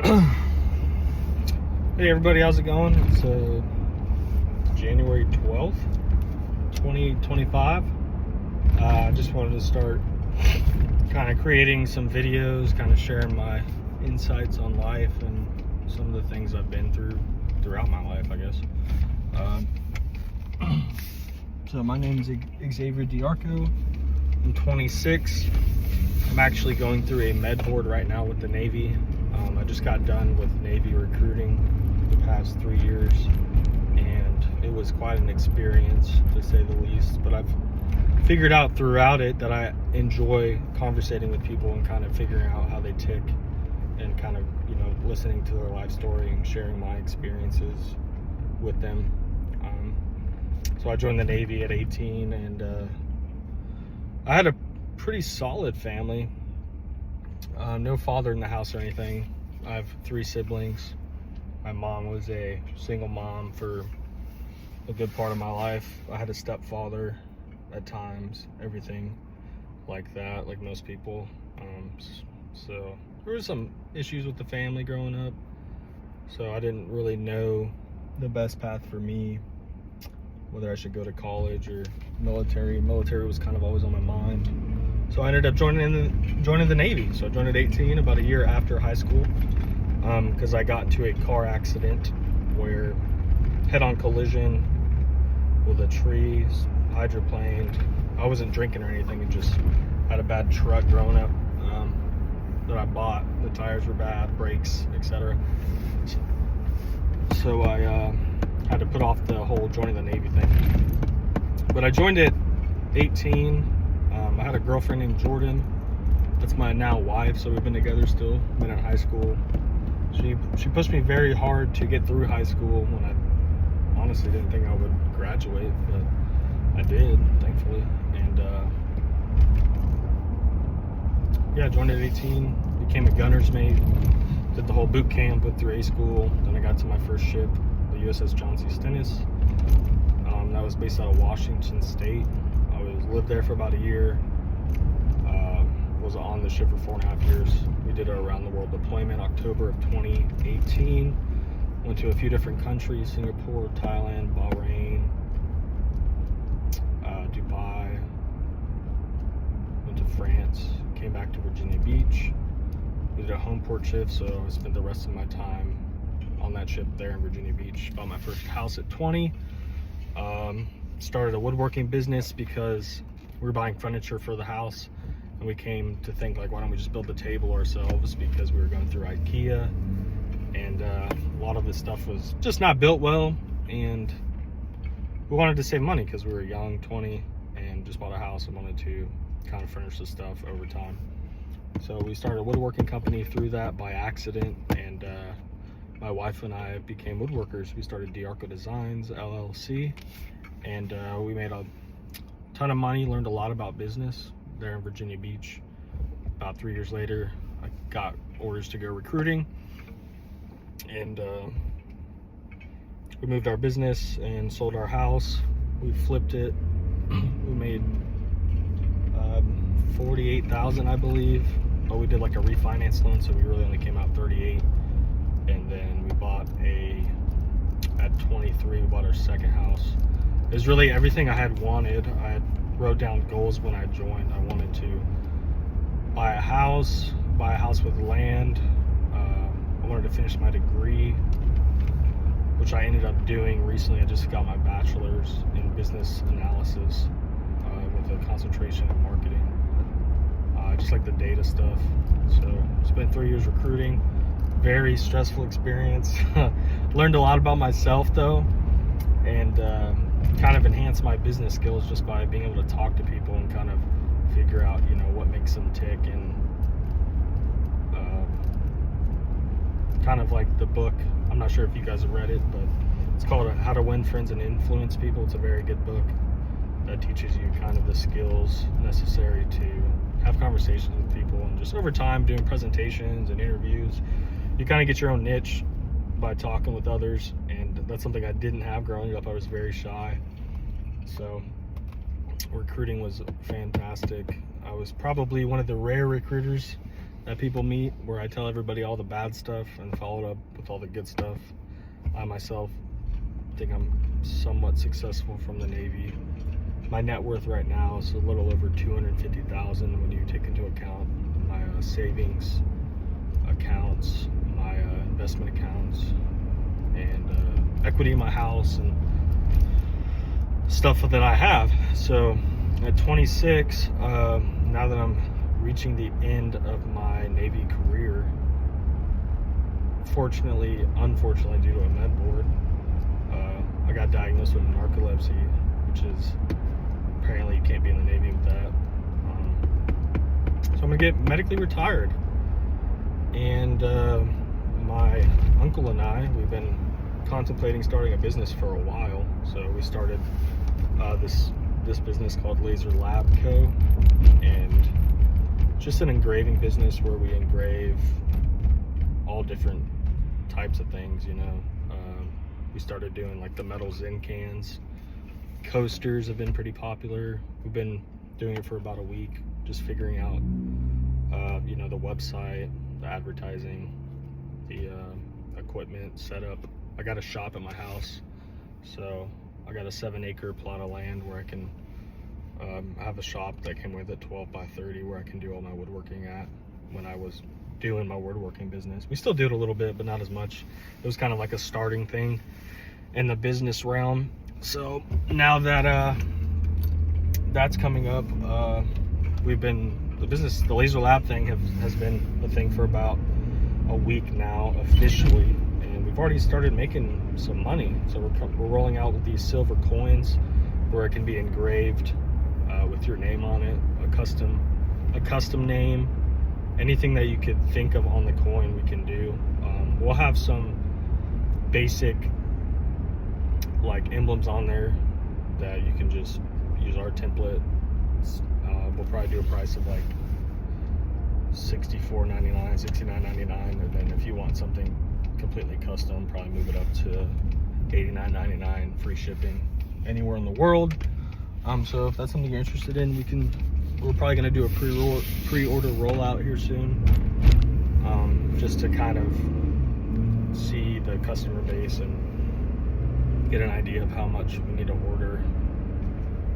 Hey everybody, how's it going? It's January 12th, 2025. I just wanted to start kind of creating some videos, kind of sharing my insights on life and some of the things I've been through throughout my life, I guess. So my name is Xavier Diarco. I'm 26. I'm actually going through a med board right now with the Navy. I just got done with Navy recruiting the past 3 years, and it was quite an experience, to say the least. But I've figured out throughout it that I enjoy conversating with people and kind of figuring out how they tick, and kind of, listening to their life story and sharing my experiences with them. So I joined the Navy at 18, and I had a pretty solid family. No father in the house or anything. I have 3 siblings. My mom was a single mom for a good part of my life. I had a stepfather at times, everything like that, like most people. So there were some issues with the family growing up. So I didn't really know the best path for me, whether I should go to college or military. Military was kind of always on my mind. So I ended up joining the Navy. So I joined at 18, about a year after high school, because I got into a car accident where head-on collision with a tree, hydroplaned. I wasn't drinking or anything, and just had a bad truck growing up that I bought. The tires were bad, brakes, etc. So I had to put off the whole joining the Navy thing. But I joined at 18. I had a girlfriend named Jordan. That's my now wife, so we've been together still. Been in high school. She pushed me very hard to get through high school when I honestly didn't think I would graduate, but I did, thankfully. And I joined at 18, became a gunner's mate, did the whole boot camp, went through A school. Then I got to my first ship, the USS John C. Stennis. That was based out of Washington State. I lived there for about a year. Was on the ship for 4.5 years. We did our around the world deployment October of 2018. Went to a few different countries: Singapore, Thailand, Bahrain, Dubai. Went to France. Came back to Virginia Beach. We did a home port shift, so I spent the rest of my time on that ship there in Virginia Beach. Bought my first house at 20. Started a woodworking business because we were buying furniture for the house, and we came to think, like, why don't we just build the table ourselves, because we were going through IKEA, and a lot of this stuff was just not built well, and we wanted to save money because we were young, 20, and just bought a house and wanted to kind of furnish the stuff over time. So we started a woodworking company through that by accident, and my wife and I became woodworkers. We started Diarco Designs LLC, and we made a ton of money, learned a lot about business there in Virginia Beach. About 3 years later, I got orders to go recruiting, and we moved our business and sold our house. We flipped it. We made $48,000, I believe, but we did like a refinance loan, so we really only came out 38. And then we bought at 23, we bought our second house. It was really everything I had wanted. I had wrote down goals when I joined. I wanted to buy a house with land. I wanted to finish my degree, which I ended up doing recently. I just got my bachelor's in business analysis with a concentration in marketing. I just like the data stuff. So spent 3 years recruiting. Very stressful experience. Learned a lot about myself though, and kind of enhanced my business skills just by being able to talk to people and kind of figure out, what makes them tick, and kind of like the book. I'm not sure if you guys have read it, but it's called How to Win Friends and Influence People. It's a very good book that teaches you kind of the skills necessary to have conversations with people, and just over time doing presentations and interviews, you kind of get your own niche by talking with others, and that's something I didn't have growing up. I was very shy, so recruiting was fantastic. I was probably one of the rare recruiters that people meet, where I tell everybody all the bad stuff and follow it up with all the good stuff. I myself think I'm somewhat successful from the Navy. My net worth right now is a little over $250,000 when you take into account my savings accounts, my investment accounts, and equity in my house and stuff that I have. So at 26, now that I'm reaching the end of my Navy career, unfortunately due to a med board, I got diagnosed with narcolepsy, which is apparently you can't be in the Navy with that. So I'm gonna get medically retired. And my uncle and I, we've been contemplating starting a business for a while. So we started this business called Laser Lab Co. And just an engraving business where we engrave all different types of things, you know. We started doing like the metal Zin cans. Coasters have been pretty popular. We've been doing it for about a week, just figuring out, you know, the website, the advertising, the equipment setup. I got a shop at my house, so I got a 7-acre plot of land where I can have a shop that came with it, 12 by 30, where I can do all my woodworking at. When I was doing my woodworking business, we still do it a little bit, but not as much. It was kind of like a starting thing in the business realm. So now that that's coming up, the Laser Lab thing has been a thing for about a week now officially, and we've already started making some money. So we're rolling out with these silver coins where it can be engraved with your name on it, a custom name, anything that you could think of on the coin we can do. We'll have some basic like emblems on there that you can just use our template. We'll probably do a price of like $64.99, $69.99, and then if you want something completely custom, probably move it up to $89.99, free shipping anywhere in the world. So if that's something you're interested in, we're probably going to do a pre-order rollout here soon, just to kind of see the customer base and get an idea of how much we need to order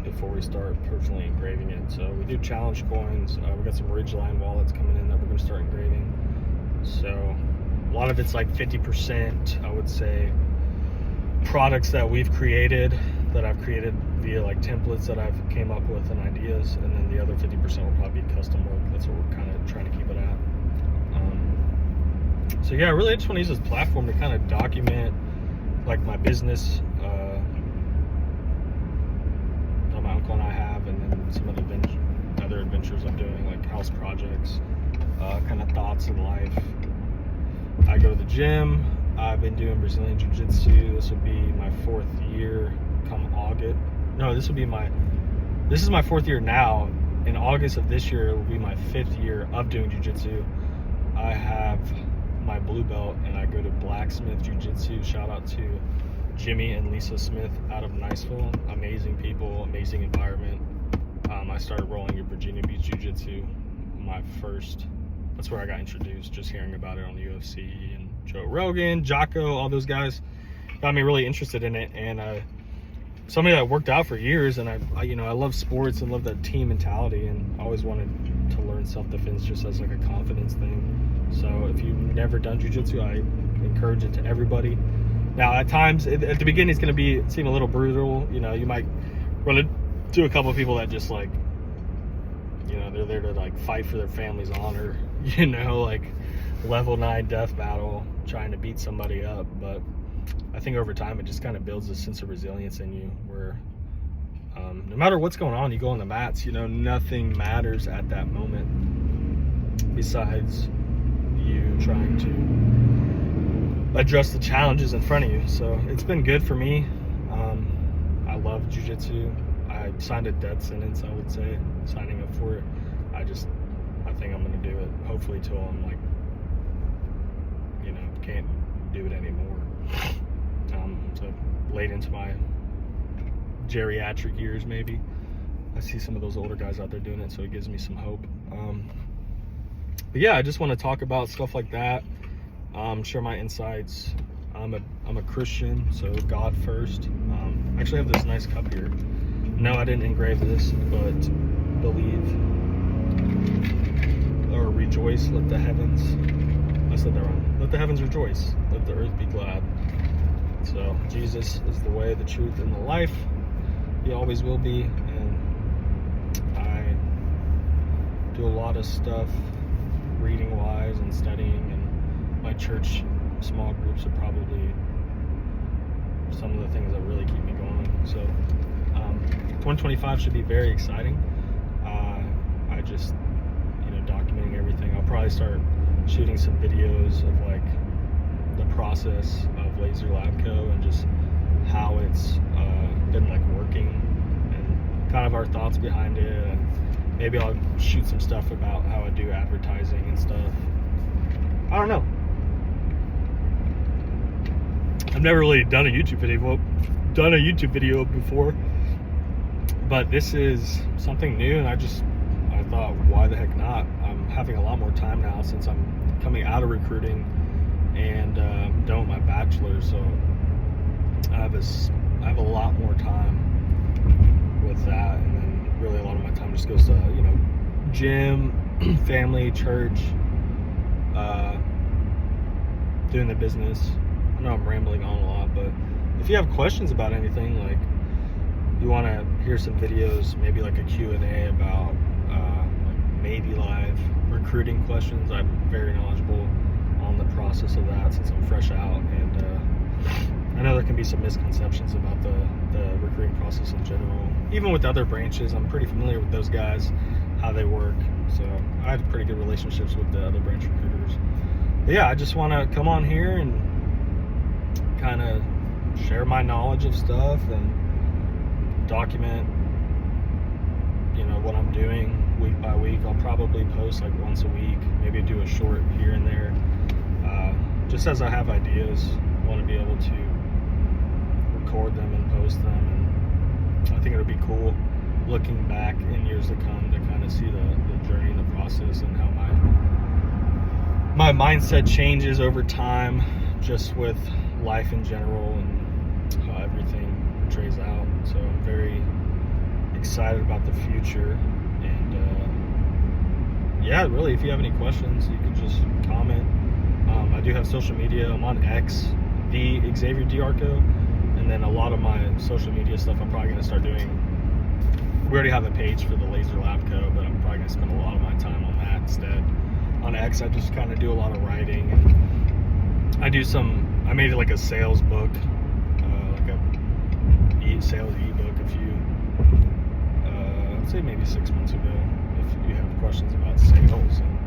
before we start personally engraving it. So we do challenge coins. We got some Ridgeline wallets coming in that we're going to start engraving. So a lot of it's like 50%, I would say, products that I've created via like templates that I've came up with and ideas, and then the other 50% will probably be custom work. That's what we're kind of trying to keep it at. So yeah, really I just want to use this platform to kind of document like my business that my uncle and I have, and then some of the other adventures I'm doing, like house projects, kind of thoughts in life. I go to the gym. I've been doing Brazilian Jiu-Jitsu. This will be my 4th year come August. No, this is my 4th year now. In August of this year, it will be my 5th year of doing Jiu-Jitsu. I have my blue belt and I go to Blacksmith Jiu-Jitsu. Shout out to Jimmy and Lisa Smith out of Niceville. Amazing people, amazing environment. I started rolling in Virginia Beach Jiu-Jitsu. That's where I got introduced, just hearing about it on the UFC, and Joe Rogan, Jocko, all those guys got me really interested in it. And somebody that worked out for years, and I love sports and love that team mentality, and always wanted to learn self-defense just as like a confidence thing. So if you've never done jiu-jitsu, I encourage it to everybody. Now at times at the beginning it's going to seem a little brutal. You know, you might run into a couple of people that just like, you know, they're there to like fight for their family's honor, you know, like level 9 death battle trying to beat somebody up. But I think over time it just kind of builds a sense of resilience in you, where no matter what's going on, you go on the mats, you know, nothing matters at that moment besides you trying to address the challenges in front of you. So it's been good for me. I love jiu-jitsu. I signed a death sentence, I would say, signing up for it. I think I'm gonna do it, hopefully till I'm like, you know, can't do it anymore. So late into my geriatric years, maybe. I see some of those older guys out there doing it, so it gives me some hope. But yeah, I just want to talk about stuff like that, share my insights. I'm a Christian, so God first. I actually have this nice cup here. No, I didn't engrave this, but believe or rejoice. Let the heavens. I said that wrong. Let the heavens rejoice. Let the earth be glad. So Jesus is the way, the truth, and the life. He always will be. And I do a lot of stuff reading wise and studying, and my church small groups are probably some of the things that really keep me going. So 2025 should be very exciting. I just, documenting everything. I'll probably start shooting some videos of like the process of Laser Lab Co. and just how it's been like working and kind of our thoughts behind it, and maybe I'll shoot some stuff about how I do advertising and stuff. I don't know. I've never really done a YouTube video before, but this is something new, and I thought, why the heck not? I'm having a lot more time now since I'm coming out of recruiting and done with my bachelor's, so I have a lot more time with that, and then really a lot of my time just goes to gym, family, church, doing the business. I know I'm rambling on a lot, but if you have questions about anything, like you want to hear some videos, maybe like a Q&A about Navy Live recruiting questions, I'm very knowledgeable on the process of that since I'm fresh out, and I know there can be some misconceptions about the recruiting process in general. Even with other branches, I'm pretty familiar with those guys, how they work, so I had pretty good relationships with the other branch recruiters. But yeah, I just want to come on here and kind of share my knowledge of stuff and document what I'm doing week by week. I'll probably post like once a week, maybe do a short here and there, just as I have ideas. I want to be able to record them and post them, and I think it'll be cool looking back in years to come to kind of see the journey and the process and how my mindset changes over time, just with life in general and how everything portrays out. So I'm very excited about the future, and yeah, really, if you have any questions, you can just comment. I do have social media. I'm on X, the Xavier Diarco, and then a lot of my social media stuff I'm probably going to start doing. We already have a page for the Laser Lab Co., but I'm probably going to spend a lot of my time on that instead. On X, I just kind of do a lot of writing, and I made it like a sales book, like a sales ebook a few, I'd say maybe 6 months ago, if you have questions about sales and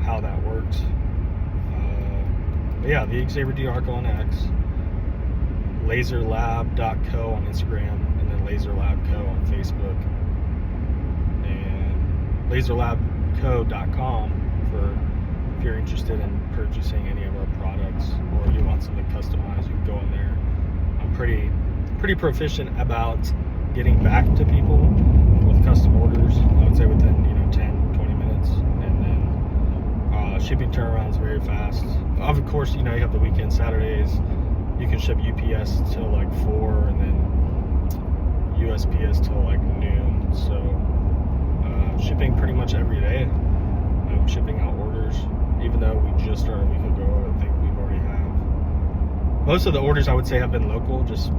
how that works. But yeah, the Xavier Diarco on X, laserlab.co on Instagram, and then laserlabco on Facebook, and laserlabco.com for if you're interested in purchasing any of our products, or you want something customized, you can go in there. I'm pretty proficient about getting back to people with custom orders. I would say within 10-20 minutes, and then shipping turnarounds very fast. Of course, you have the weekend Saturdays. You can ship UPS till like 4, and then USPS till like noon. So shipping pretty much every day. I'm shipping out orders, even though we just started a week ago. I think we've already have most of the orders, I would say, have been local, just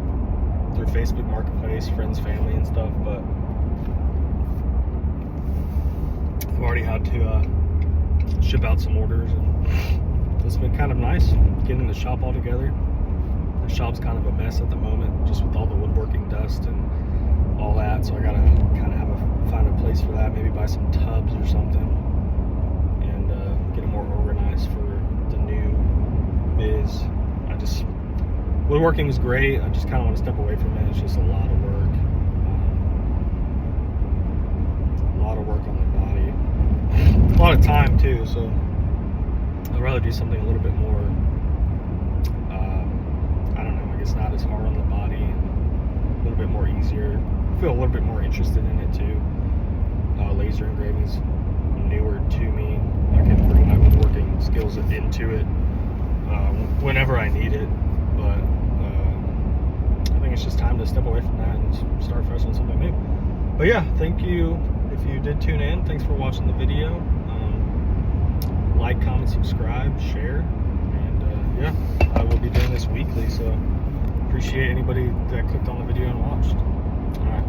through Facebook Marketplace, friends, family, and stuff. But I've already had to ship out some orders, and it's been kind of nice getting the shop all together. The shop's kind of a mess at the moment, just with all the woodworking dust and all that. So I gotta kind of find a place for that. Maybe buy some tubs or something, and get it more organized for the new biz. Woodworking is great. I just kind of want to step away from it. It's just a lot of work. A lot of work on the body. A lot of time too, so I'd rather do something a little bit more, I don't know, I guess not as hard on the body, a little bit more easier. I feel a little bit more interested in it too. Laser engraving is newer to me. I can bring my woodworking skills into it whenever I need it. But I think it's just time to step away from that and start fresh on something new. But yeah, thank you if you did tune in. Thanks for watching the video. Like, comment, subscribe, share, and yeah, I will be doing this weekly, so appreciate anybody that clicked on the video and watched. All right.